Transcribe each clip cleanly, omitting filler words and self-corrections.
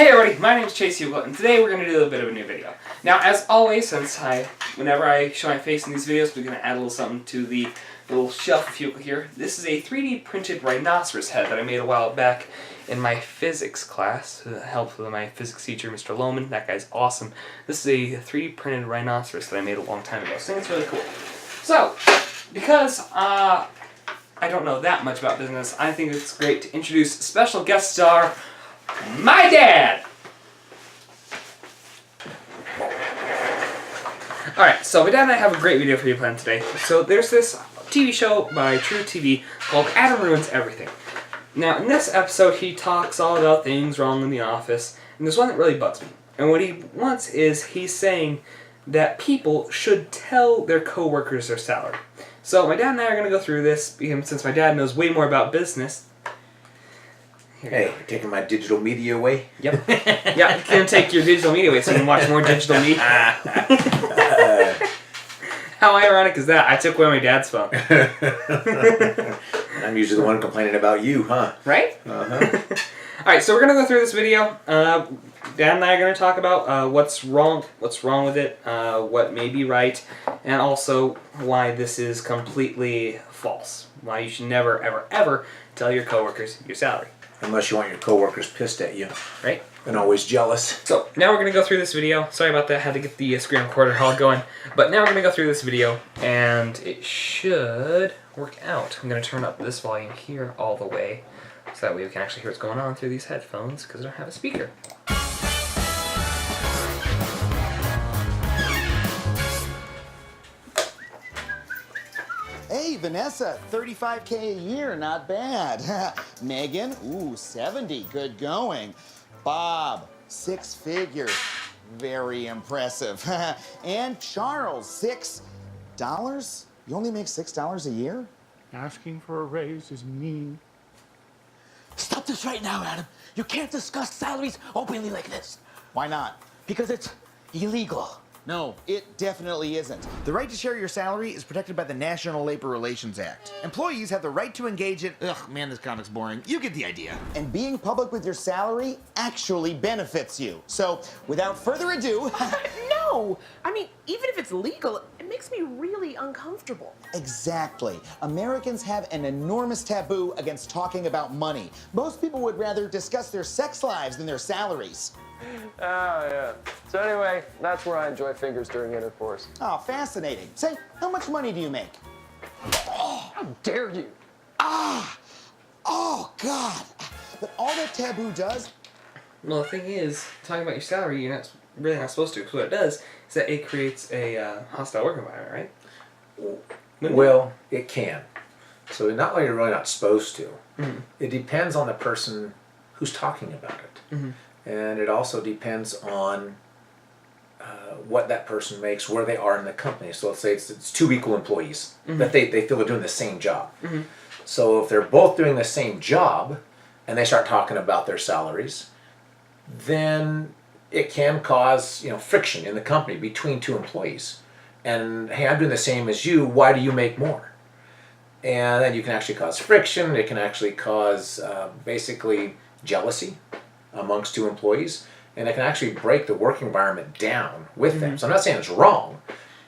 Hey everybody, my name is Chase Hugel, and today we're going to do a bit of a new video. Now, as always, whenever I show my face in these videos, we're going to add a little something to the little shelf, if you look here. This is a 3D printed rhinoceros head that I made a while back in my physics class. Helped with my physics teacher, Mr. Lohman. That guy's awesome. This is a 3D printed rhinoceros that I made a long time ago, so I think it's really cool. So, because I don't know that much about business, I think it's great to introduce a special guest star, my dad! Alright, so my dad and I have a great video for you planned today. So there's this TV show by True TV called Adam Ruins Everything. Now in this episode he talks all about things wrong in the office, and there's one that really bugs me. And what he wants is, he's saying that people should tell their coworkers their salary. So my dad and I are going to go through this, since my dad knows way more about business. Hey, taking my digital media away? Yep. Yeah, you can take your digital media away so you can watch more digital media. How ironic is that? I took away my dad's phone. I'm usually the one complaining about you, huh? Right? Uh-huh. Alright, so we're going to go through this video. Dad and I are going to talk about what's wrong with it, what may be right, and also why this is completely false. Why you should never, ever, ever tell your coworkers your salary. Unless you want your coworkers pissed at you. Right? And always jealous. So, now we're going to go through this video. Sorry about that, I had to get the screen recorder all going. But now we're going to go through this video, and it should work out. I'm going to turn up this volume here all the way, so that way we can actually hear what's going on through these headphones, because I don't have a speaker. Hey, Vanessa, $35K a year, not bad. Megan, ooh, 70, good going. Bob, 6 figures, very impressive. And Charles, $6? You only make $6 a year? Asking for a raise is mean. Stop this right now, Adam. You can't discuss salaries openly like this. Why not? Because it's illegal. No, it definitely isn't. The right to share your salary is protected by the National Labor Relations Act. Employees have the right to engage in... Ugh, man, this comic's boring. You get the idea. And being public with your salary actually benefits you. So, without further ado... No! I mean, even if it's legal, it makes me really uncomfortable. Exactly. Americans have an enormous taboo against talking about money. Most people would rather discuss their sex lives than their salaries. Oh, yeah. So anyway, that's where I enjoy fingers during intercourse. Oh, fascinating. Say, how much money do you make? How dare you? Oh, God. But all that taboo does... Well, the thing is, talking about your salary, you're really not supposed to, because what it does is that it creates a hostile work environment, right? Well, it can. So not only are you really not supposed to, it depends on the person who's talking about it. And it also depends on what that person makes, where they are in the company. So let's say it's 2 equal employees that they feel they're doing the same job. So if they're both doing the same job and they start talking about their salaries, then it can cause friction in the company between 2 employees. And hey, I'm doing the same as you, why do you make more? And then you can actually cause friction. It can actually cause basically jealousy amongst 2 employees, and it can actually break the work environment down with them. So I'm not saying it's wrong.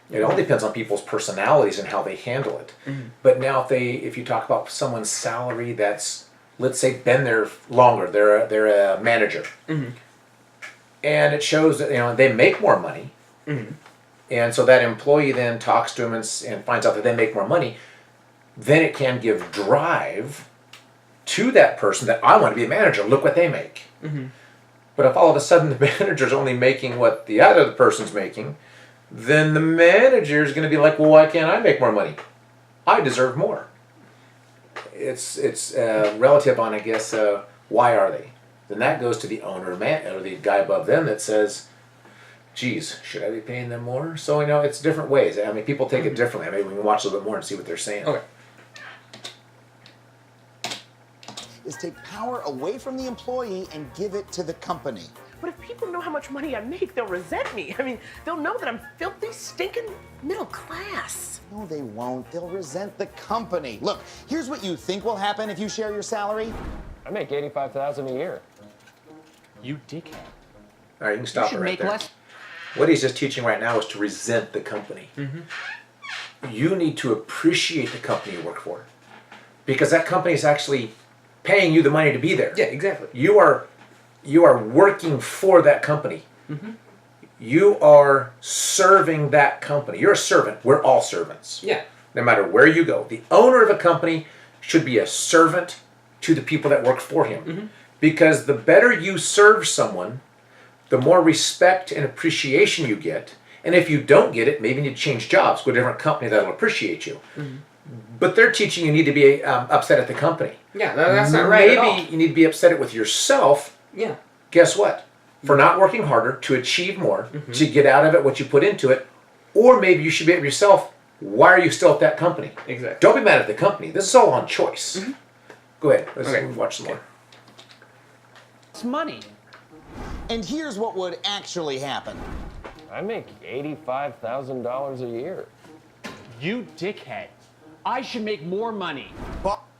It all depends on people's personalities and how they handle it. But now if you talk about someone's salary that's, let's say, been there longer, they're a manager, and it shows that they make more money, and so that employee then talks to them and finds out that they make more money, then it can give drive to that person that I want to be a manager, look what they make. But if all of a sudden the manager's only making what the other person's making, then the manager's going to be like, well, why can't I make more money? I deserve more. It's relative on, I guess, why are they? Then that goes to the owner or the guy above them that says, geez, should I be paying them more? So, it's different ways. I mean, people take it differently. Maybe we can watch a little bit more and see what they're saying. Okay. is take power away from the employee and give it to the company. But if people know how much money I make, they'll resent me. I mean, they'll know that I'm filthy, stinking middle class. No, they won't. They'll resent the company. Look, here's what you think will happen if you share your salary. I make $85,000 a year. You dickhead. All right, you can You stop it should right make there. less. What he's just teaching right now is to resent the company. You need to appreciate the company you work for, because that company is actually paying you the money to be there. Yeah, exactly. You are working for that company. You are serving that company. You're a servant. We're all servants. Yeah. No matter where you go, the owner of a company should be a servant to the people that work for him, because the better you serve someone, the more respect and appreciation you get. And if you don't get it, maybe you need to change jobs, go to a different company that'll appreciate you. But they're teaching you need to be upset at the company. Yeah, that's not right at all. Maybe you need to be upset with yourself. Yeah. Guess what? For not working harder to achieve more, to get out of it what you put into it. Or maybe you should be at yourself, why are you still at that company? Exactly. Don't be mad at the company. This is all on choice. Go ahead. Let's Okay. watch some more. It's money. And here's what would actually happen. I make $85,000 a year. You dickhead. I should make more money.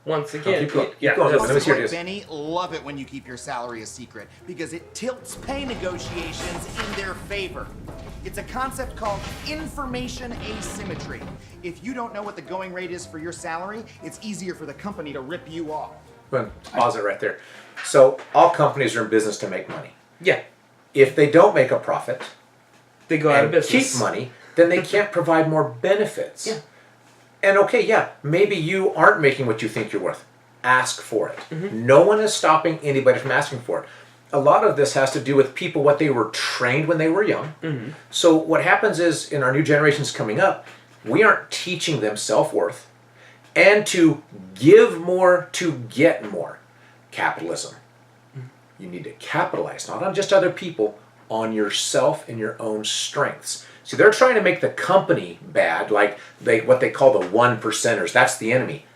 Once again, keep going. yeah, Keep going. just- Let me see what it is. Benny, love it when you keep your salary a secret because it tilts pay negotiations in their favor. It's a concept called information asymmetry. If you don't know what the going rate is for your salary, it's easier for the company to rip you off. Go ahead. Pause it right there. So all companies are in business to make money. yeah, If they don't make a profit they go out of and business. keep money, then they can't provide more benefits. Yeah. And okay, yeah, maybe you aren't making what you think you're worth. Ask for it. No one is stopping anybody from asking for it. A lot of this has to do with people, what they were trained when they were young. So what happens is, in our new generations coming up, we aren't teaching them self-worth and to give more to get more. Capitalism. You need to capitalize, not on just other people, on yourself and your own strengths. See, they're trying to make the company bad, like what they call the 1%ers. That's the enemy.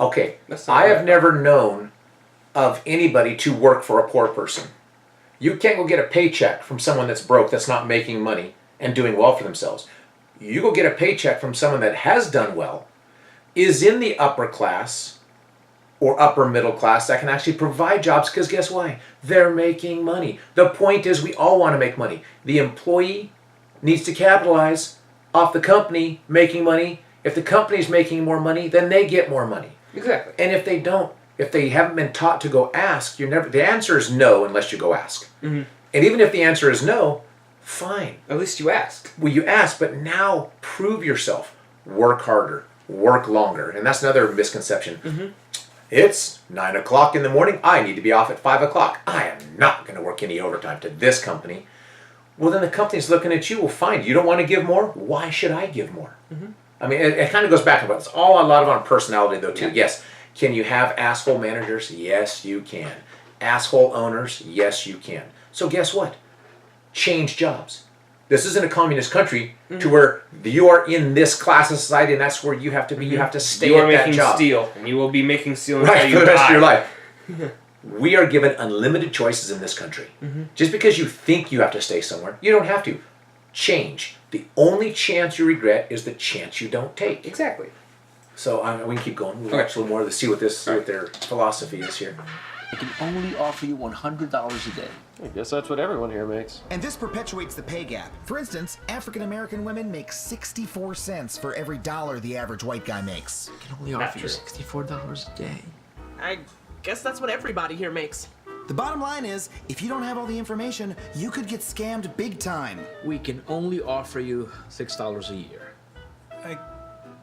Okay, That's not I have right. never known of anybody to work for a poor person. You can't go get a paycheck from someone that's broke, that's not making money and doing well for themselves. You go get a paycheck from someone that has done well, is in the upper class or upper middle class, that can actually provide jobs, because guess why? They're making money. The point is, we all want to make money. The employee needs to capitalize off the company making money. If the company's making more money, then they get more money. Exactly. And if they don't, if they haven't been taught to go ask, the answer is no unless you go ask. And even if the answer is no, fine. At least you asked. Well, you ask, but now prove yourself. Work harder, work longer. And that's another misconception. It's 9 o'clock in the morning. I need to be off at 5 o'clock. I am not going to work any overtime to this company. Well, then the company's looking at you. Well, fine. You don't want to give more? Why should I give more? I mean, it kind of goes back about it's all a lot of on personality, though, too. Yes. Can you have asshole managers? Yes, you can. Asshole owners? Yes, you can. So guess what? Change jobs. This isn't a communist country to where you are in this class of society and that's where you have to be. You have to stay You are at that making job. steel, and you will be making steel until Right, you for the rest die. of your life. We are given unlimited choices in this country. Just because you think you have to stay somewhere, you don't have to. Change. The only chance you regret is the chance you don't take. Exactly. So we can keep going. We'll Okay. watch a little more to see what their philosophy is here. I can only offer you $100 a day. I guess that's what everyone here makes. And this perpetuates the pay gap. For instance, African American women make 64 cents for every dollar the average white guy makes. I can only Not offer you true. $64 a day. I guess that's what everybody here makes. The bottom line is, if you don't have all the information, you could get scammed big time. We can only offer you $6 a year. I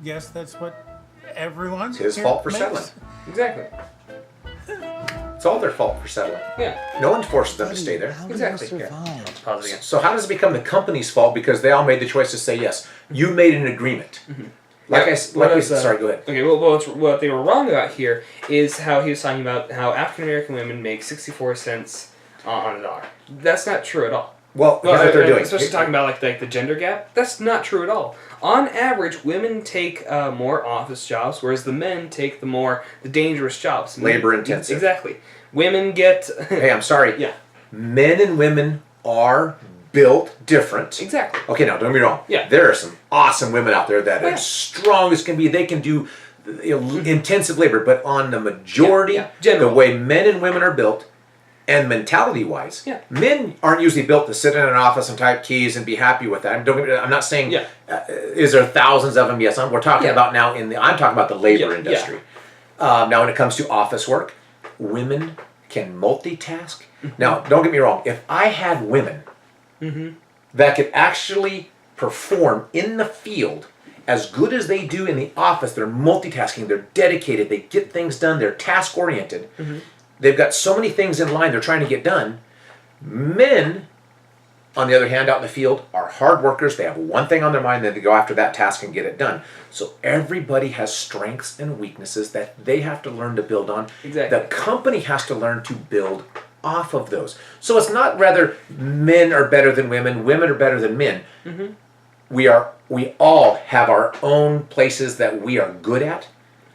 guess that's what everyone. It's his here fault for makes. settling. Exactly. It's all their fault for settling. Yeah. No one forces them to stay there. How do Exactly. you Here. survive? Pause it again. So how does it become the company's fault because they all made the choice to say yes? You made an agreement. Sorry, go ahead. Okay, well, what they were wrong about here is how he was talking about how African American women make 64 cents on a dollar. That's not true at all. Well, here's what they're doing. Especially talking about like the gender gap. That's not true at all. On average, women take more office jobs, whereas the men take the dangerous jobs. Labor intensive. Exactly. Women get. Hey, I'm sorry. Yeah. Men and women are built different. Exactly. Okay, now don't get me wrong. Yeah. There are some awesome women out there that Yeah. are strong as can be. They can do intensive labor, but on the majority, Yeah, general. the way men and women are built, and mentality-wise, Yeah. men aren't usually built to sit in an office and type keys and be happy with that. I'm not saying, Yeah. Is there thousands of them? Yes, we're talking Yeah. about now I'm talking about the labor Yeah, industry. Now, when it comes to office work, women can multitask. Now, don't get me wrong. If I had women that could actually perform in the field as good as they do in the office, they're multitasking, they're dedicated, they get things done, they're task-oriented. They've got so many things in line they're trying to get done. Men, on the other hand, out in the field, are hard workers. They have one thing on their mind, then they go after that task and get it done. So everybody has strengths and weaknesses that they have to learn to build on. Exactly. The company has to learn to build off of those. So it's not rather men are better than women are better than men. We all have our own places that we are good at.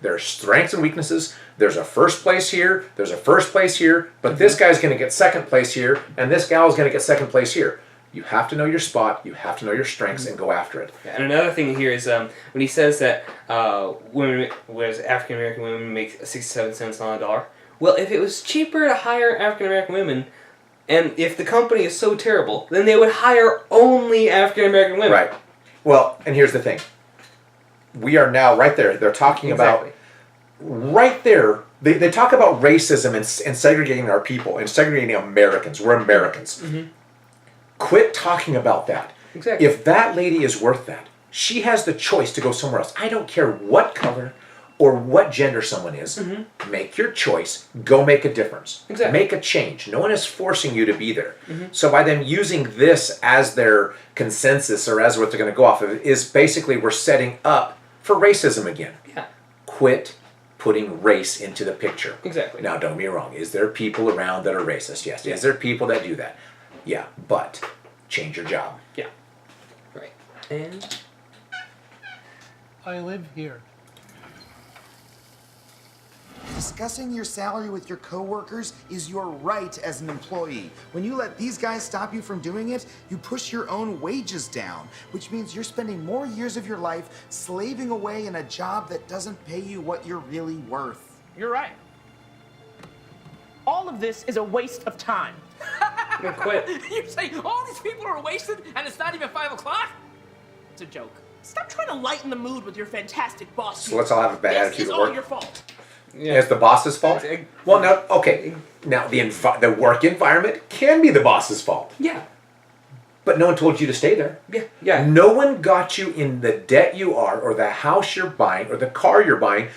There are strengths and weaknesses. There's a first place here, there's a first place here, but this guy's going to get second place here, and this gal is going to get second place here. You have to know your spot, you have to know your strengths, and go after it. And another thing here is when he says that African American women make 67 cents on a dollar. Well, if it was cheaper to hire African American women, and if the company is so terrible, then they would hire only African American women. Right. Well, and here's the thing. We are now right there. They're talking about right there. They talk about racism and segregating our people and segregating Americans. We're Americans. Quit talking about that. Exactly. If that lady is worth that, she has the choice to go somewhere else. I don't care what color or what gender someone is. Make your choice. Go make a difference. Exactly. Make a change. No one is forcing you to be there. So by them using this as their consensus or as what they're going to go off of is basically we're setting up for racism again. Yeah. Quit putting race into the picture. Exactly. Now, don't get me wrong. Is there people around that are racist? Yes. Is there people that do that? Yeah. But change your job. Yeah. Right. And I live here. Discussing your salary with your coworkers is your right as an employee. When you let these guys stop you from doing it, you push your own wages down, which means you're spending more years of your life slaving away in a job that doesn't pay you what you're really worth. You're right. All of this is a waste of time. I'm gonna quit. You're saying all these people are wasted and it's not even 5 o'clock? It's a joke. Stop trying to lighten the mood with your fantastic boss. So let's all have a bad This attitude is at all work. your fault. Yeah. It's the boss's fault? Well, no, okay. Now, the work environment can be the boss's fault. Yeah. But no one told you to stay there. Yeah. Yeah. No one got you in the debt you are, or the house you're buying, or the car you're buying,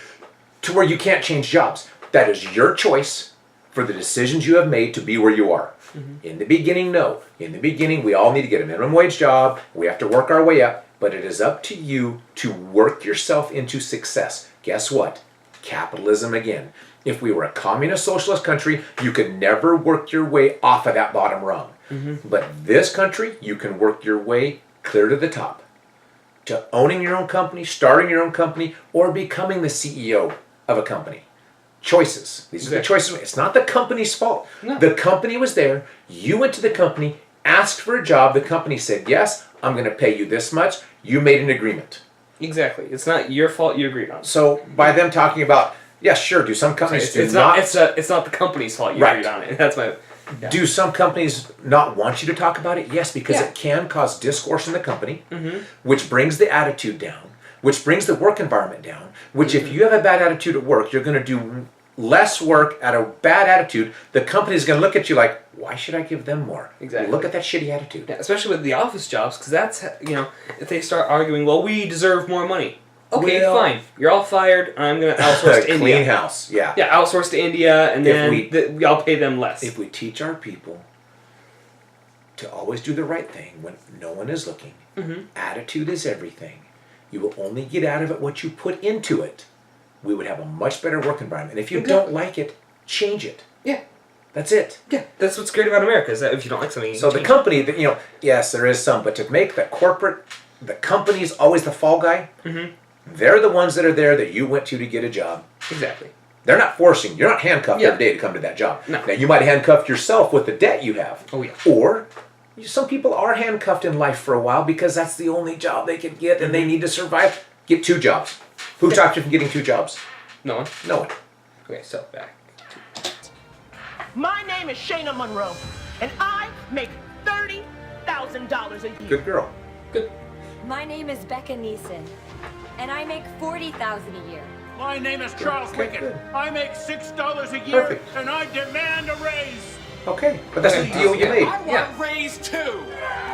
to where you can't change jobs. That is your choice for the decisions you have made to be where you are. In the beginning, no. In the beginning, we all need to get a minimum wage job. We have to work our way up. But it is up to you to work yourself into success. Guess what? Capitalism again. If we were a communist socialist country, you could never work your way off of that bottom rung. But this country, you can work your way clear to the top. To owning your own company, starting your own company, or becoming the CEO of a company. Choices. These are the choices. It's not the company's fault. No. The company was there. You went to the company, asked for a job. The company said, yes, I'm going to pay you this much. You made an agreement. Exactly. It's not your fault. You agreed on. So by them talking about, yeah, sure, do some companies It's not the company's fault. You agreed on it. That's my. Yeah. Do some companies not want you to talk about it? Yes, because Yeah. it can cause discourse in the company, which brings the attitude down, which brings the work environment down, which if you have a bad attitude at work, you're going to do less work at a bad attitude. The company's going to look at you like, why should I give them more? Exactly. Look at that shitty attitude. Yeah, especially with the office jobs, because that's, if they start arguing, well, we deserve more money. Okay, Well- fine. You're all fired. I'm going to outsource to India. Clean house, yeah. Yeah, outsource to India, and If then I'll pay them less. If we teach our people to always do the right thing when no one is looking, attitude is everything. You will only get out of it what you put into it. We would have a much better work environment. And if you don't like it, change it. Yeah. That's it. Yeah, that's what's great about America, is that if you don't like something, you So can the change company, that yes, there is some, but to make the company is always the fall guy. They're the ones that are there that you went to get a job. it. Exactly. They're not forcing. You're not handcuffed every day to come to that job. No. Now you might handcuff yourself with the debt you have. Oh, yeah. Or some people are handcuffed in life for a while because that's the only job they can get and they need to survive. Get 2 jobs. Who stopped you from getting 2 jobs? No one? No one. Okay, so back. My name is Shayna Monroe, and I make $30,000 a year. Good girl. Good. My name is Becca Neeson, and I make $40,000 a year. My name is Charles Okay, Wickett. good. I make $6 a year, Perfect. and I demand a raise. Okay, but that's the deal you made. I want a raise too.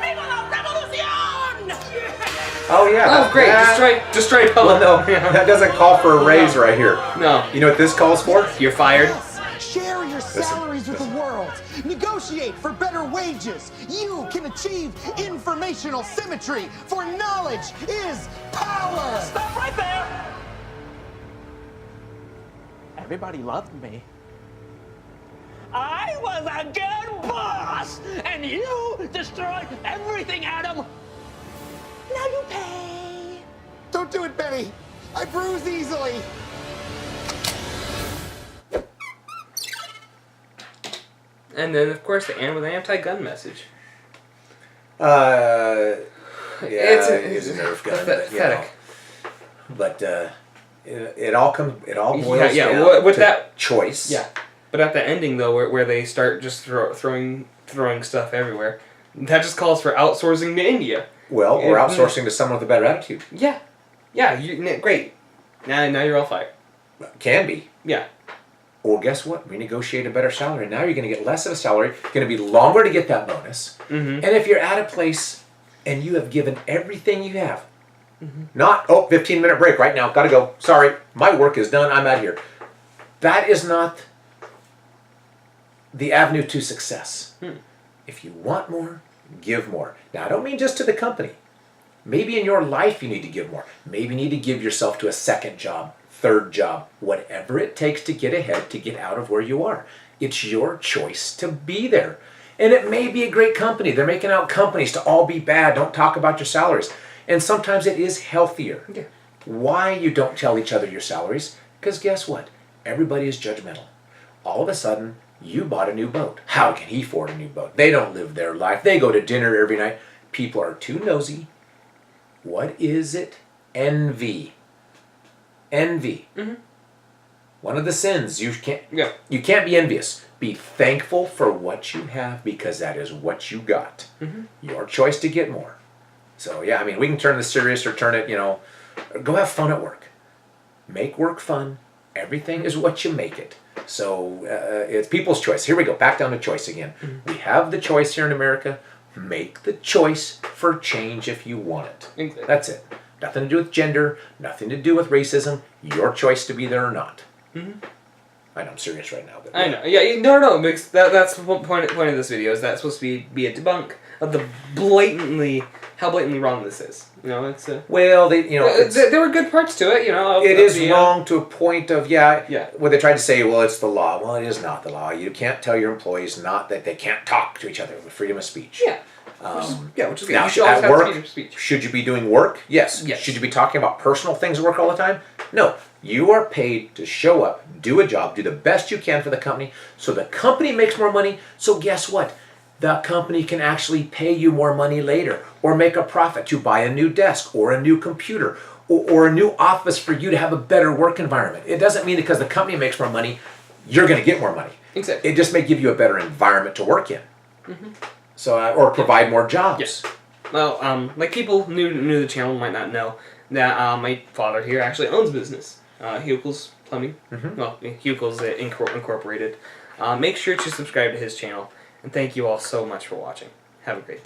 Viva la revolucion! Oh yeah. Oh, great. Destroy Well, public. no, that doesn't call for a raise right here. No. You know what this calls for? You're fired. Yes, share your salaries with the world. Negotiate for better wages. You can achieve informational symmetry, for knowledge is power. Stop right there. Everybody loved me. I was a good boss, and you destroyed everything, Adam. Now you pay. Don't do it, Betty. I bruise easily. And then, of course, they end with an anti-gun message. Yeah, it's a Nerf gun. Pathetic. But it all boils Yeah, down with to that- choice. Yeah. But at the ending, though, where they start just throwing stuff everywhere, that just calls for outsourcing to India. Well, or outsourcing to someone with a better attitude. Yeah. Yeah, great. Now you're all fired. Can be. Yeah. Or guess what? Renegotiate a better salary. Now you're going to get less of a salary. Going to be longer to get that bonus. Mm-hmm. And if you're at a place and you have given everything you have, not, 15-minute break right now, got to go. Sorry, my work is done. I'm out of here. That is not the avenue to success. If you want more, give more. Now, I don't mean just to the company. Maybe in your life you need to give more. Maybe you need to give yourself to a second job, third job, whatever it takes to get ahead, to get out of where you are. It's your choice to be there. And it may be a great company. They're making out companies to all be bad. Don't talk about your salaries. And sometimes it is healthier. Yeah. Why you don't tell each other your salaries? Because guess what? Everybody is judgmental. All of a sudden, you bought a new boat. How can he afford a new boat? They don't live their life. They go to dinner every night. People are too nosy. What is it? Envy. Envy. Mm-hmm. One of the sins. You can't be envious. Be thankful for what you have, because that is what you got. Your choice to get more. So yeah, I mean, we can turn this serious or turn it, go have fun at work. Make work fun. Everything is what you make it. So it's people's choice. Here we go. Back down to choice again. We have the choice here in America. Make the choice for change if you want it. Exactly. That's it. Nothing to do with gender. Nothing to do with racism. Your choice to be there or not. I know I'm serious right now. But I know. Yeah. No. Because that's the point of this video. Is that supposed to be a debunk of the how blatantly wrong this is. It's well, there were good parts to it. It is wrong to a point of Yeah. Where they tried to say, well, it's the law. Well, it is not the law. You can't tell your employees not that they can't talk to each other with freedom of speech. Yeah. Which is good. Now, You should always at have work, freedom of speech. should you be doing work? Yes. Yes. Should you be talking about personal things at work all the time? No. You are paid to show up, do a job, do the best you can for the company, so the company makes more money. So guess what? The company can actually pay you more money later, or make a profit to buy a new desk or a new computer or a new office for you to have a better work environment. It doesn't mean because the company makes more money, you're going to get more money. Exactly. It just may give you a better environment to work in. So, or provide more jobs. Yes. Well, like people new to the channel might not know that my father here actually owns a business, Huckel's Plumbing. Well, Huckel's Incorporated. Make sure to subscribe to his channel, and thank you all so much for watching. Have a great day.